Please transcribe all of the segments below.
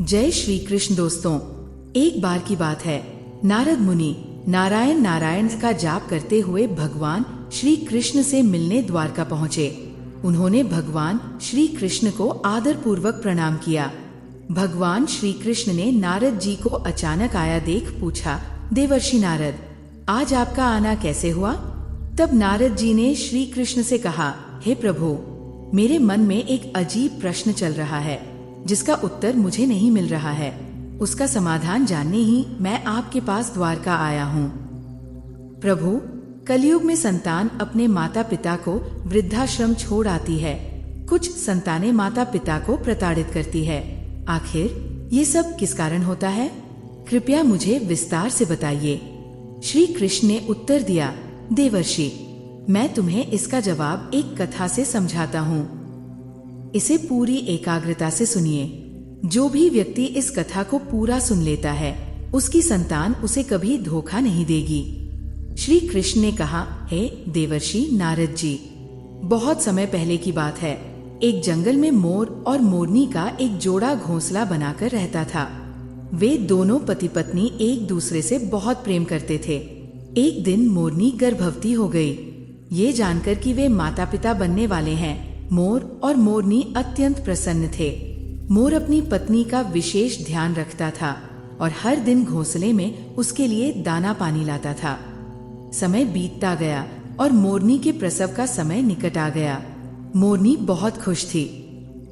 जय श्री कृष्ण दोस्तों। एक बार की बात है, नारद मुनि नारायण नारायण का जाप करते हुए भगवान श्री कृष्ण से मिलने द्वारका पहुँचे। उन्होंने भगवान श्री कृष्ण को आदर पूर्वक प्रणाम किया। भगवान श्री कृष्ण ने नारद जी को अचानक आया देख पूछा, देवर्षि नारद, आज आपका आना कैसे हुआ? तब नारद जी ने श्री कृष्ण से कहा, हे प्रभु, मेरे मन में एक अजीब प्रश्न चल रहा है जिसका उत्तर मुझे नहीं मिल रहा है। उसका समाधान जानने ही मैं आपके पास द्वारका आया हूँ। प्रभु, कलयुग में संतान अपने माता पिता को वृद्धाश्रम छोड़ आती है। कुछ संतानें माता पिता को प्रताड़ित करती है। आखिर ये सब किस कारण होता है? कृपया मुझे विस्तार से बताइए। श्री कृष्ण ने उत्तर दिया, देवर्षि, मैं तुम्हें इसका जवाब एक कथा से समझाता हूँ। इसे पूरी एकाग्रता से सुनिए। जो भी व्यक्ति इस कथा को पूरा सुन लेता है, उसकी संतान उसे कभी धोखा नहीं देगी। श्री कृष्ण ने कहा, हे देवर्षि नारद जी, बहुत समय पहले की बात है। एक जंगल में मोर और मोरनी का एक जोड़ा घोंसला बनाकर रहता था। वे दोनों पति पत्नी एक दूसरे से बहुत प्रेम करते थे। एक दिन मोरनी गर्भवती हो गई। ये जानकर कि वे माता पिता बनने वाले हैं, मोर और मोरनी अत्यंत प्रसन्न थे। मोर अपनी पत्नी का विशेष ध्यान रखता था और हर दिन घोंसले में उसके लिए दाना पानी लाता था। समय बीतता गया और मोरनी के प्रसव का समय निकट आ गया। मोरनी बहुत खुश थी।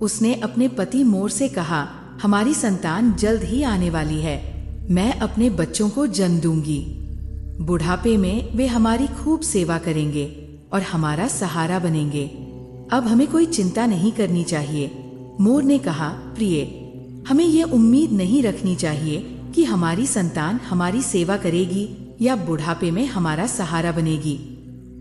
उसने अपने पति मोर से कहा, हमारी संतान जल्द ही आने वाली है। मैं अपने बच्चों को जन्म दूंगी। बुढ़ापे में वे हमारी खूब सेवा करेंगे और हमारा सहारा बनेंगे। अब हमें कोई चिंता नहीं करनी चाहिए। मोर ने कहा, प्रिय, हमें ये उम्मीद नहीं रखनी चाहिए कि हमारी संतान हमारी सेवा करेगी या बुढ़ापे में हमारा सहारा बनेगी।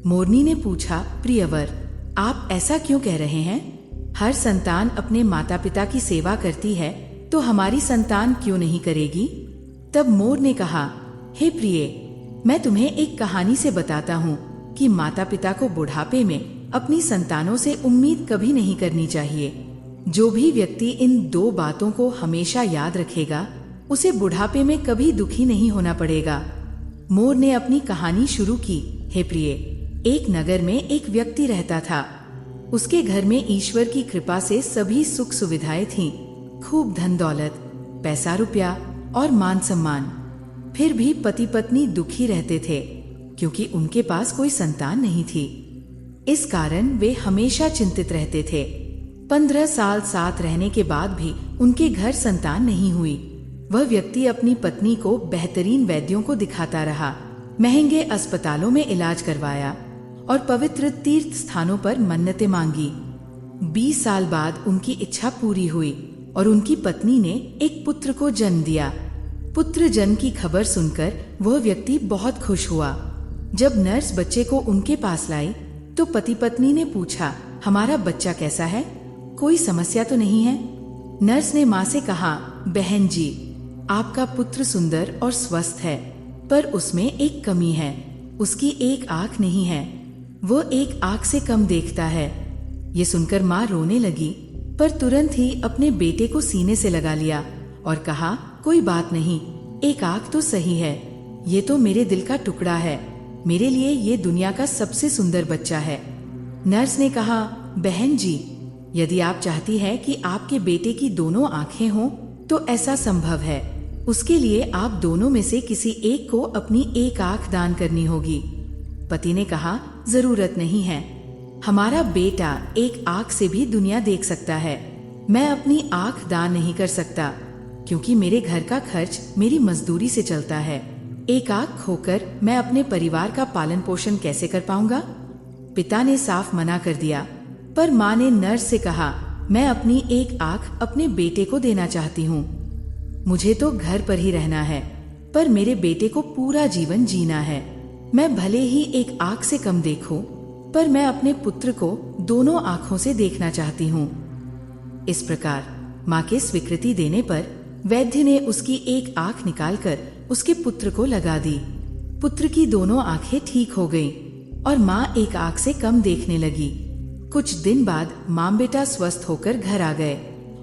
मोरनी ने पूछा, प्रियवर, आप ऐसा क्यों कह रहे हैं? हर संतान अपने माता पिता की सेवा करती है, तो हमारी संतान क्यों नहीं करेगी? तब मोर ने कहा, हे प्रिय, मैं तुम्हें एक कहानी से बताता हूँ कि माता पिता को बुढ़ापे में अपनी संतानों से उम्मीद कभी नहीं करनी चाहिए। जो भी व्यक्ति इन दो बातों को हमेशा याद रखेगा, उसे बुढ़ापे में कभी दुखी नहीं होना पड़ेगा। मोर ने अपनी कहानी शुरू की। हे प्रिय, एक नगर में एक व्यक्ति रहता था। उसके घर में ईश्वर की कृपा से सभी सुख सुविधाएं थीं, खूब धन दौलत, पैसा रुपया और मान सम्मान। फिर भी पति पत्नी दुखी रहते थे क्योंकि उनके पास कोई संतान नहीं थी। इस कारण वे हमेशा चिंतित रहते थे। 15 साल साथ रहने के बाद भी उनके घर संतान नहीं हुई। वह व्यक्ति अपनी पत्नी को बेहतरीन वैद्यों को दिखाता रहा, महंगे अस्पतालों में इलाज करवाया और पवित्र तीर्थ स्थानों पर मन्नतें मांगी। 20 साल बाद उनकी इच्छा पूरी हुई और उनकी पत्नी ने एक पुत्र को जन्म दिया। पुत्र जन्म की खबर सुनकर वह व्यक्ति बहुत खुश हुआ। जब नर्स बच्चे को उनके पास लाई तो पति पत्नी ने पूछा, हमारा बच्चा कैसा है? कोई समस्या तो नहीं है? नर्स ने माँ से कहा, बहन जी, आपका पुत्र सुंदर और स्वस्थ है, पर उसमें एक कमी है। उसकी एक आँख नहीं है। वो एक आँख से कम देखता है। ये सुनकर माँ रोने लगी, पर तुरंत ही अपने बेटे को सीने से लगा लिया और कहा, कोई बात नहीं, एक आँख तो सही है। ये तो मेरे दिल का टुकड़ा है। मेरे लिए ये दुनिया का सबसे सुंदर बच्चा है। नर्स ने कहा, बहन जी, यदि आप चाहती हैं कि आपके बेटे की दोनों आँखें हों तो ऐसा संभव है। उसके लिए आप दोनों में से किसी एक को अपनी एक आँख दान करनी होगी। पति ने कहा, जरूरत नहीं है। हमारा बेटा एक आँख से भी दुनिया देख सकता है। मैं अपनी आँख दान नहीं कर सकता क्योंकि मेरे घर का खर्च मेरी मजदूरी से चलता है। एक आँख खोकर मैं अपने परिवार का पालन पोषण कैसे कर पाऊंगा? पिता ने साफ मना कर दिया, पर माँ ने नर्स से कहा, मैं अपनी एक आँख अपने बेटे को देना चाहती हूँ। मुझे तो घर पर ही रहना है, पर मेरे बेटे को पूरा जीवन जीना है। मैं भले ही एक आँख से कम देखूं, पर मैं अपने पुत्र को दोनों आँखों से देखना चाहती हूँ। इस प्रकार माँ के स्वीकृति देने पर वैद्य ने उसकी एक आँख निकालकर उसके पुत्र को लगा दी। पुत्र की दोनों आँखें ठीक हो गईं और माँ एक आँख से कम देखने लगी। कुछ दिन बाद माँ बेटा स्वस्थ होकर घर आ गए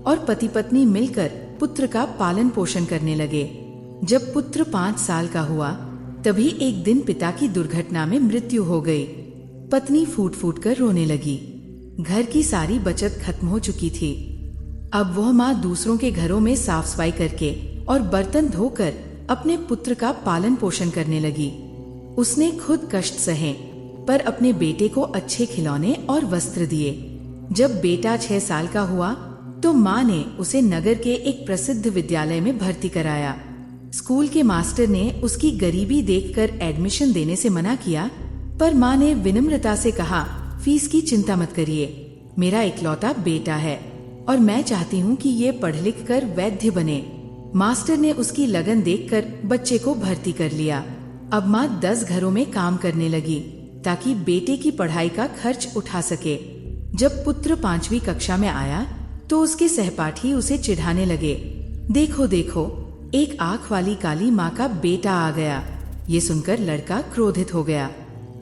और पति पत्नी मिलकर पुत्र का पालन पोषण करने लगे। जब पुत्र 5 साल का हुआ तभी एक दिन पिता की दुर्घटना में मृत्यु हो गई। पत्नी फूट फूट कर रोने लगी। घर की सारी बचत खत्म हो चुकी थी। अब वह माँ दूसरों के घरों में साफ सफाई करके और बर्तन धोकर अपने पुत्र का पालन पोषण करने लगी। उसने खुद कष्ट सहे पर अपने बेटे को अच्छे खिलौने और वस्त्र दिए। जब बेटा 6 साल का हुआ तो माँ ने उसे नगर के एक प्रसिद्ध विद्यालय में भर्ती कराया। स्कूल के मास्टर ने उसकी गरीबी देखकर एडमिशन देने से मना किया, पर माँ ने विनम्रता से कहा, फीस की चिंता मत करिए, मेरा इकलौता बेटा है और मैं चाहती हूँ कि ये पढ़ लिख कर वैद्य बने। मास्टर ने उसकी लगन देखकर बच्चे को भर्ती कर लिया। अब माँ 10 घरों में काम करने लगी ताकि बेटे की पढ़ाई का खर्च उठा सके। जब पुत्र 5वीं कक्षा में आया तो उसके सहपाठी उसे चिढ़ाने लगे, देखो देखो, एक आंख वाली काली माँ का बेटा आ गया। ये सुनकर लड़का क्रोधित हो गया।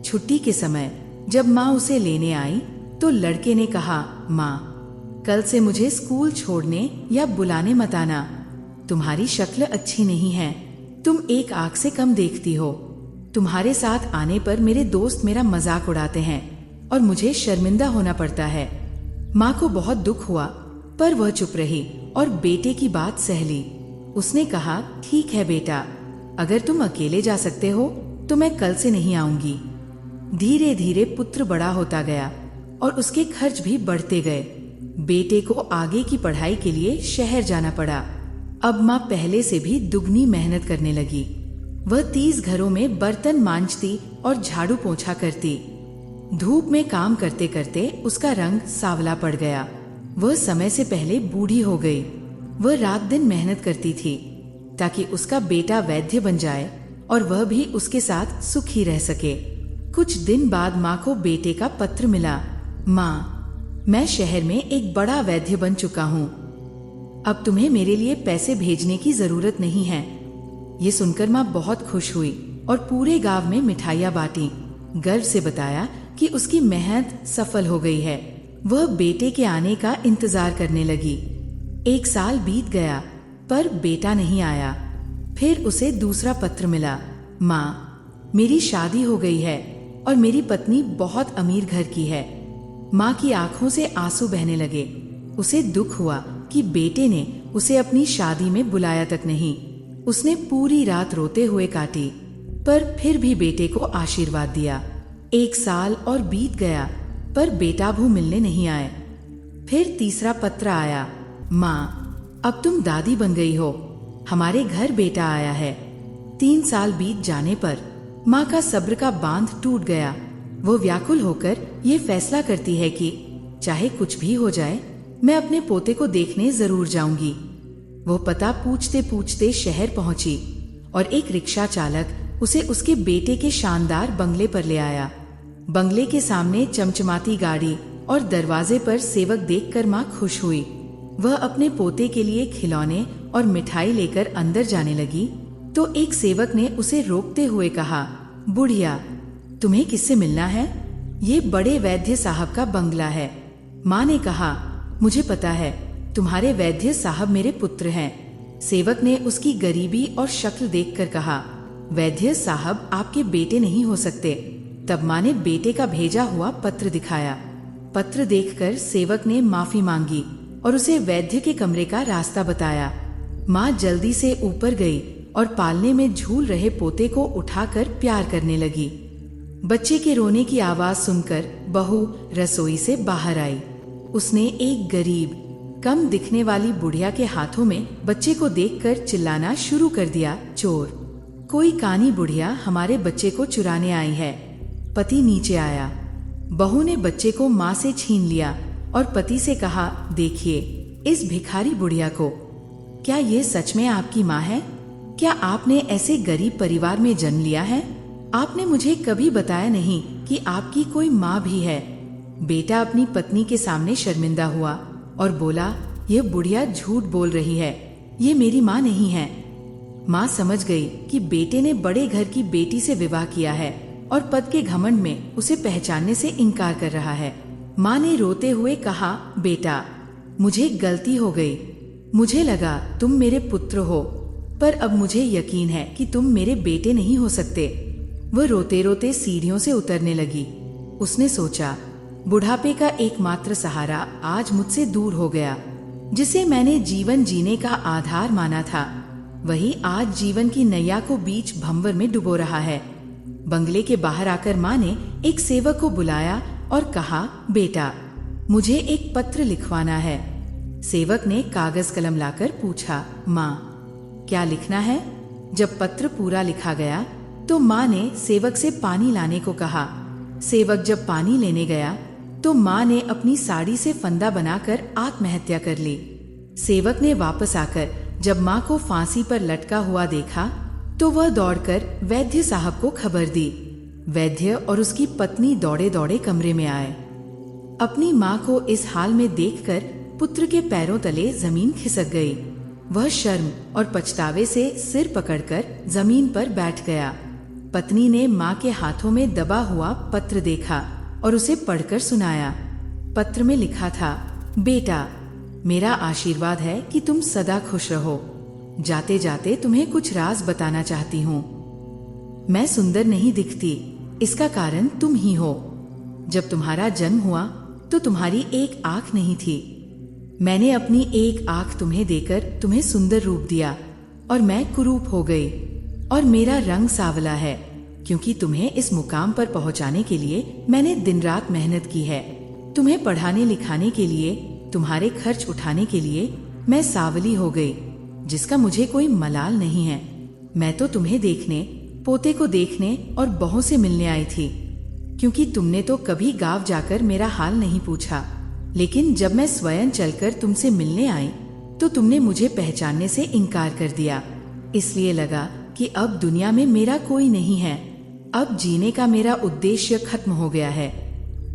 छुट्टी के समय जब माँ उसे लेने आई तो लड़के ने कहा, माँ, कल से मुझे स्कूल छोड़ने या बुलाने मत आना। तुम्हारी शक्ल अच्छी नहीं है, तुम एक आंख से कम देखती हो। तुम्हारे साथ आने पर मेरे दोस्त मेरा मजाक उड़ाते हैं और मुझे शर्मिंदा होना पड़ता है। माँ को बहुत दुख हुआ पर वह चुप रही और बेटे की बात सह ली। उसने कहा, ठीक है बेटा, अगर तुम अकेले जा सकते हो तो मैं कल से नहीं आऊंगी। धीरे धीरे पुत्र बड़ा होता गया और उसके खर्च भी बढ़ते गए। बेटे को आगे की पढ़ाई के लिए शहर जाना पड़ा। अब माँ पहले से भी दुगनी मेहनत करने लगी। वह 30 घरों में बर्तन मांजती और झाड़ू पोंछा करती। धूप में काम करते करते उसका रंग सांवला पड़ गया। वह समय से पहले बूढ़ी हो गई। वह रात दिन मेहनत करती थी ताकि उसका बेटा वैद्य बन जाए और वह भी उसके साथ सुखी रह सके। कुछ दिन बाद माँ को बेटे का पत्र मिला, माँ, मैं शहर में एक बड़ा वैद्य बन चुका हूँ। अब तुम्हें मेरे लिए पैसे भेजने की जरूरत नहीं है। ये सुनकर माँ बहुत खुश हुई और पूरे गांव में मिठाइयाँ बांटी। गर्व से बताया कि उसकी मेहनत सफल हो गई है। वह बेटे के आने का इंतजार करने लगी। 1 साल बीत गया पर बेटा नहीं आया। फिर उसे दूसरा पत्र मिला, माँ, मेरी शादी हो गई है और मेरी पत्नी बहुत अमीर घर की है। माँ की आंखों से आंसू बहने लगे। उसे दुख हुआ कि बेटे ने उसे अपनी शादी में बुलाया तक नहीं। उसने पूरी रात रोते हुए काटी पर फिर भी बेटे को आशीर्वाद दिया। 1 साल और बीत गया पर बेटा भू मिलने नहीं आए। फिर तीसरा पत्र आया, माँ, अब तुम दादी बन गई हो, हमारे घर बेटा आया है। 3 साल बीत जाने पर माँ का सब्र का बांध टूट गया। वो व्याकुल होकर ये फैसला करती है कि चाहे कुछ भी हो जाए, मैं अपने पोते को देखने जरूर जाऊंगी। वो पता पूछते पूछते शहर पहुंची और एक रिक्शा चालक उसे उसके बेटे के शानदार बंगले पर ले आया। बंगले के सामने चमचमाती गाड़ी और दरवाजे पर सेवक देखकर माँ खुश हुई। वह अपने पोते के लिए खिलौने और मिठाई लेकर अंदर जाने लगी तो एक सेवक ने उसे रोकते हुए कहा, बुढ़िया, तुम्हें किससे मिलना है? ये बड़े वैद्य साहब का बंगला है। माँ ने कहा, मुझे पता है, तुम्हारे वैद्य साहब मेरे पुत्र हैं। सेवक ने उसकी गरीबी और शक्ल देखकर कहा, वैद्य साहब आपके बेटे नहीं हो सकते। तब माँ ने बेटे का भेजा हुआ पत्र दिखाया। पत्र देखकर सेवक ने माफी मांगी और उसे वैद्य के कमरे का रास्ता बताया। माँ जल्दी से ऊपर गई और पालने में झूल रहे पोते को उठाकर प्यार करने लगी। बच्चे के रोने की आवाज सुनकर बहू रसोई से बाहर आई। उसने एक गरीब, कम दिखने वाली बुढ़िया के हाथों में बच्चे को देखकर चिल्लाना शुरू कर दिया, चोर! कोई कानी बुढ़िया हमारे बच्चे को चुराने आई है। पति नीचे आया। बहू ने बच्चे को माँ से छीन लिया और पति से कहा, देखिए इस भिखारी बुढ़िया को। क्या ये सच में आपकी माँ है? क्या आपने ऐसे गरीब परिवार में जन्म लिया है? आपने मुझे कभी बताया नहीं कि आपकी कोई माँ भी है। बेटा अपनी पत्नी के सामने शर्मिंदा हुआ और बोला, यह बुढ़िया झूठ बोल रही है, ये मेरी माँ नहीं है। माँ समझ गई कि बेटे ने बड़े घर की बेटी से विवाह किया है और पद के घमंड में उसे पहचानने से इनकार कर रहा है। माँ ने रोते हुए कहा, बेटा, मुझे गलती हो गई, मुझे लगा तुम मेरे पुत्र हो, पर अब मुझे यकीन है कि तुम मेरे बेटे नहीं हो सकते। वह रोते रोते सीढ़ियों से उतरने लगी। उसने सोचा, बुढ़ापे का एकमात्र सहारा आज मुझसे दूर हो गया। जिसे मैंने जीवन जीने का आधार माना था, वही आज जीवन की नैया को बीच भंवर में डुबो रहा है। बंगले के बाहर आकर माँ ने एक सेवक को बुलाया और कहा, बेटा, मुझे एक पत्र लिखवाना है। सेवक ने कागज कलम लाकर पूछा, माँ, क्या लिखना है? जब पत्र पूरा लिखा गया तो माँ ने सेवक से पानी लाने को कहा। सेवक जब पानी लेने गया तो माँ ने अपनी साड़ी से फंदा बनाकर आत्महत्या कर ली। सेवक ने वापस आकर जब माँ को फांसी पर लटका हुआ देखा तो वह दौड़कर वैद्य साहब को खबर दी। वैद्य और उसकी पत्नी दौड़े दौड़े कमरे में आए। अपनी माँ को इस हाल में देखकर पुत्र के पैरों तले जमीन खिसक गई। वह शर्म और पछतावे से सिर पकड़कर जमीन पर बैठ गया। पत्नी ने माँ के हाथों में दबा हुआ पत्र देखा और उसे पढ़कर सुनाया। पत्र में लिखा था, बेटा, मेरा आशीर्वाद है कि तुम सदा खुश रहो। जाते जाते तुम्हें कुछ राज बताना चाहती हूँ। मैं सुंदर नहीं दिखती, इसका कारण तुम ही हो। जब तुम्हारा जन्म हुआ तो तुम्हारी एक आंख नहीं थी। मैंने अपनी एक आंख तुम्हें देकर तुम्हें सुंदर रूप दिया और मैं कुरूप हो गई। और मेरा रंग सांवला है क्योंकि तुम्हें इस मुकाम पर पहुंचाने के लिए मैंने दिन रात मेहनत की है। तुम्हें पढ़ाने लिखाने के लिए, तुम्हारे खर्च उठाने के लिए मैं सांवली हो गई, जिसका मुझे कोई मलाल नहीं है। मैं तो तुम्हें देखने, पोते को देखने और बहू से मिलने आई थी, क्योंकि तुमने तो कभी गांव जाकर मेरा हाल नहीं पूछा। लेकिन जब मैं स्वयं चलकर तुमसे मिलने आई तो तुमने मुझे पहचानने से इनकार कर दिया। इसलिए लगा कि अब दुनिया में मेरा कोई नहीं है। अब जीने का मेरा उद्देश्य खत्म हो गया है।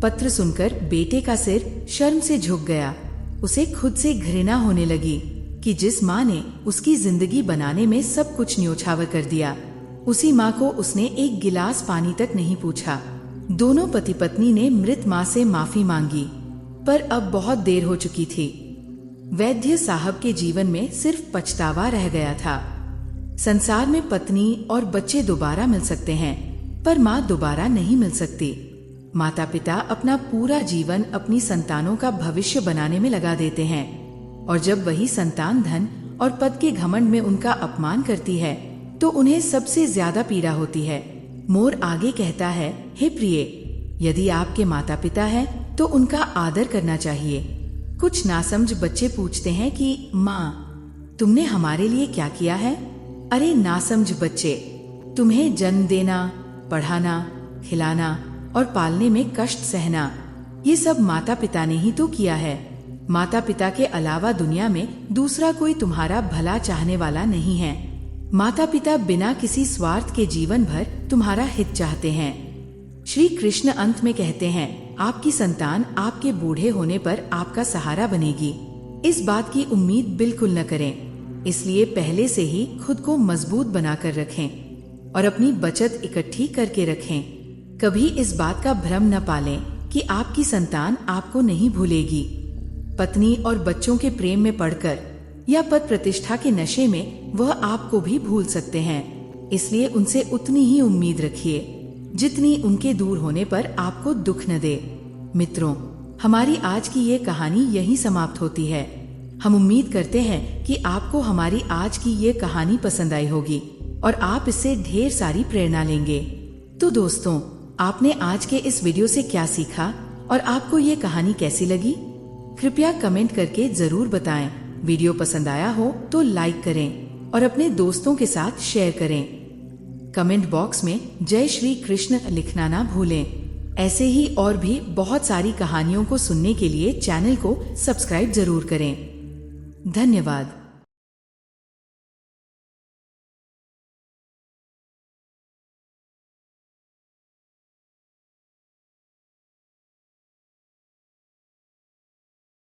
पत्र सुनकर बेटे का सिर शर्म से झुक गया। उसे खुद से घृणा होने लगी कि जिस माँ ने उसकी जिंदगी बनाने में सब कुछ न्योछावर कर दिया, उसी माँ को उसने एक गिलास पानी तक नहीं पूछा। दोनों पति पत्नी ने मृत माँ से माफी मांगी, पर अब बहुत देर हो चुकी थी। वैद्य साहब के जीवन में सिर्फ पछतावा रह गया था। संसार में पत्नी और बच्चे दोबारा मिल सकते हैं, पर माँ दोबारा नहीं मिल सकती। माता पिता अपना पूरा जीवन अपनी संतानों का भविष्य बनाने में लगा देते हैं, और जब वही संतान धन और पद के घमंड में उनका अपमान करती है तो उन्हें सबसे ज्यादा पीड़ा होती है। मोर आगे कहता है, हे प्रिय, यदि आपके माता पिता हैं तो उनका आदर करना चाहिए। कुछ नासमझ बच्चे पूछते हैं कि माँ, तुमने हमारे लिए क्या किया है? अरे नासमझ बच्चे, तुम्हें जन्म देना, पढ़ाना, खिलाना और पालने में कष्ट सहना, ये सब माता पिता ने ही तो किया है। माता पिता के अलावा दुनिया में दूसरा कोई तुम्हारा भला चाहने वाला नहीं है। माता पिता बिना किसी स्वार्थ के जीवन भर तुम्हारा हित चाहते हैं। श्री कृष्ण अंत में कहते हैं, आपकी संतान आपके बूढ़े होने पर आपका सहारा बनेगी। इस बात की उम्मीद बिल्कुल न करें। इसलिए पहले से ही खुद को मजबूत बनाकर रखें और अपनी बचत इकट्ठी करके रखें। कभी इस बात का भ्रम न पालें कि आपकी संतान आपको नहीं भूलेगी। पत्नी और बच्चों के प्रेम में पड़कर या पद प्रतिष्ठा के नशे में वह आपको भी भूल सकते हैं। इसलिए उनसे उतनी ही उम्मीद रखिए जितनी उनके दूर होने पर आपको दुख न दे। मित्रों, हमारी आज की ये कहानी यहीं समाप्त होती है। हम उम्मीद करते हैं कि आपको हमारी आज की ये कहानी पसंद आई होगी और आप इससे ढेर सारी प्रेरणा लेंगे। तो दोस्तों, आपने आज के इस वीडियो से क्या सीखा और आपको ये कहानी कैसी लगी? कृपया कमेंट करके जरूर बताएं। वीडियो पसंद आया हो तो लाइक करें और अपने दोस्तों के साथ शेयर करें। कमेंट बॉक्स में जय श्री कृष्ण लिखना ना भूलें। ऐसे ही और भी बहुत सारी कहानियों को सुनने के लिए चैनल को सब्सक्राइब जरूर करें। धन्यवाद।